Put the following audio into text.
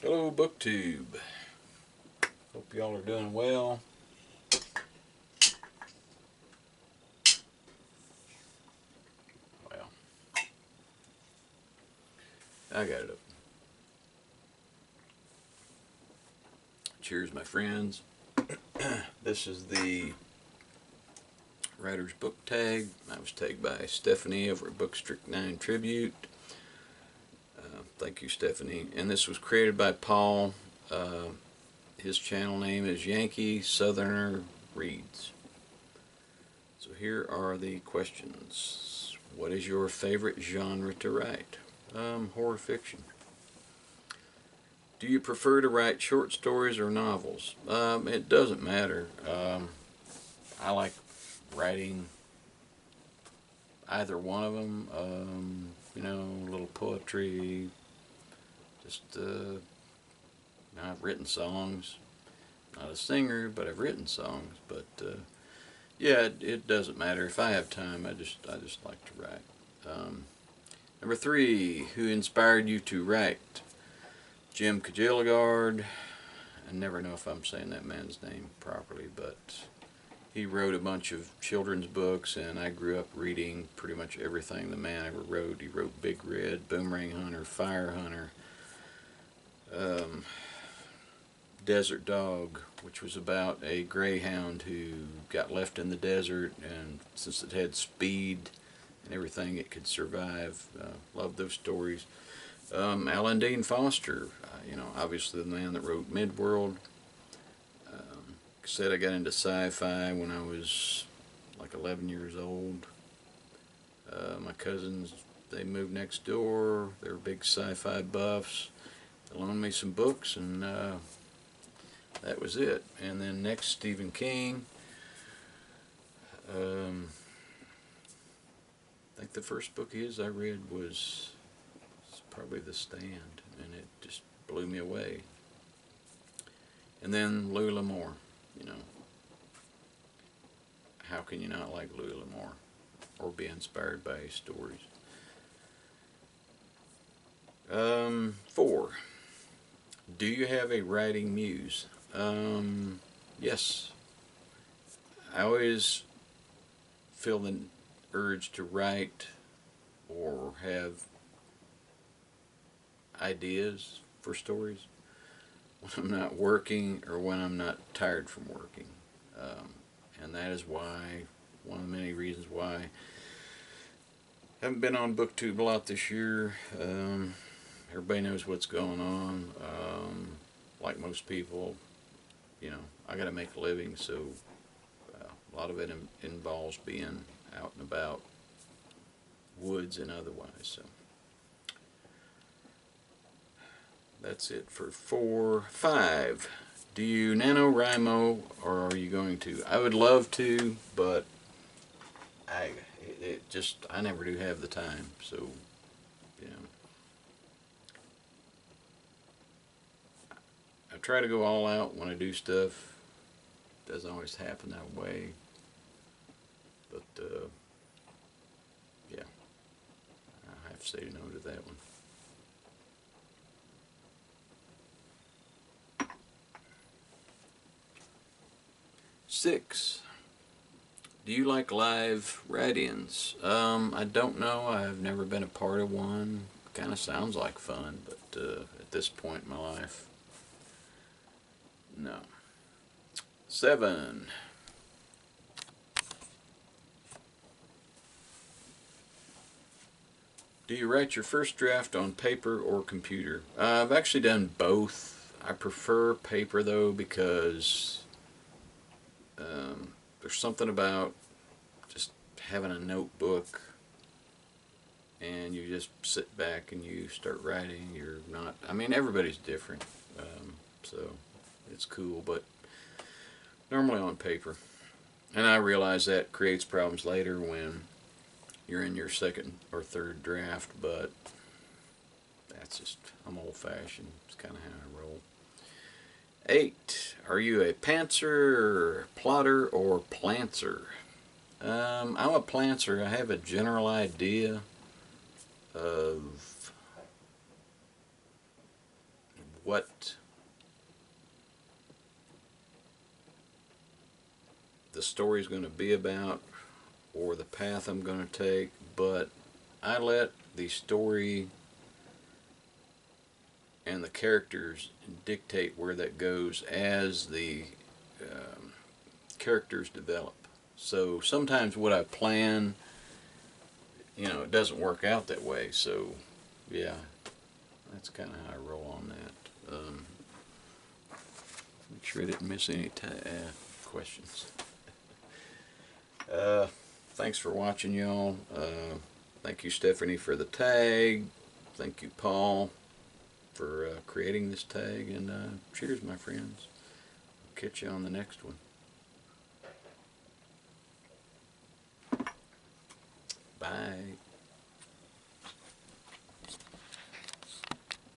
Hello, BookTube. Hope y'all are doing well. Well, I got it up. Cheers, my friends. This is the writer's book tag. I was tagged by Stephanie over at Bookstrict 9 Tribute. Thank you, Stephanie. And this was created by Paul. His channel name is Yankee Southerner Reads. So here are the questions. What is your favorite genre to write? Horror fiction. Do you prefer to write short stories or novels? It doesn't matter. I like writing either one of them. A little poetry. Just, I've written songs. Not a singer, but I've written songs. But yeah, it doesn't matter. If I have time, I just like to write. Number 3, who inspired you to write? Jim Kajilagard. I never know if I'm saying that man's name properly, but he wrote a bunch of children's books, and I grew up reading pretty much everything the man ever wrote. He wrote Big Red, Boomerang Hunter, Fire Hunter, Desert Dog, which was about a greyhound who got left in the desert, and since it had speed and everything, it could survive. Love those stories. Alan Dean Foster, obviously the man that wrote Midworld. Said I got into sci-fi when I was like 11 years old. My cousins, they moved next door. They were big sci-fi buffs. They loaned me some books, and that was it. And then next, Stephen King. I think the first book of his I read was probably The Stand, and it just blew me away. And then Louis L'Amour. How can you not like Louis L'Amour or be inspired by his stories? 4, do you have a writing muse? Yes. I always feel the urge to write or have ideas for stories when I'm not working or when I'm not tired from working. And that is why, one of the many reasons why I haven't been on BookTube a lot this year. Everybody knows what's going on. Like most people, I got to make a living, so a lot of it involves being out and about, woods and otherwise. So that's it for 4. 5. Do you NaNoWriMo, or are you going to? I would love to, but I never do have the time. So, I try to go all out when I do stuff. It doesn't always happen that way. But, yeah, I have to say no to that one. 6. Do you like live write-ins? I don't know. I've never been a part of one. Kind of sounds like fun, but at this point in my life, no. 7. Do you write your first draft on paper or computer? I've actually done both. I prefer paper though, because there's something about just having a notebook and you just sit back and you start writing. You're not, everybody's different, so it's cool, but normally on paper. And I realize that creates problems later when you're in your second or third draft, but that's just, I'm old-fashioned. It's kind of how I roll. 8. Are you a pantser, plotter, or plantser? I'm a plantser. I have a general idea of what the story's going to be about or the path I'm going to take, but I let the story and the characters dictate where that goes as the characters develop. So sometimes what I plan, it doesn't work out that way. So yeah, that's kind of how I roll on that. Make sure I didn't miss any questions. Thanks for watching, y'all. Thank you, Stephanie, for the tag. Thank you, Paul, for creating this tag. And cheers, my friends. Catch you on the next one. Bye.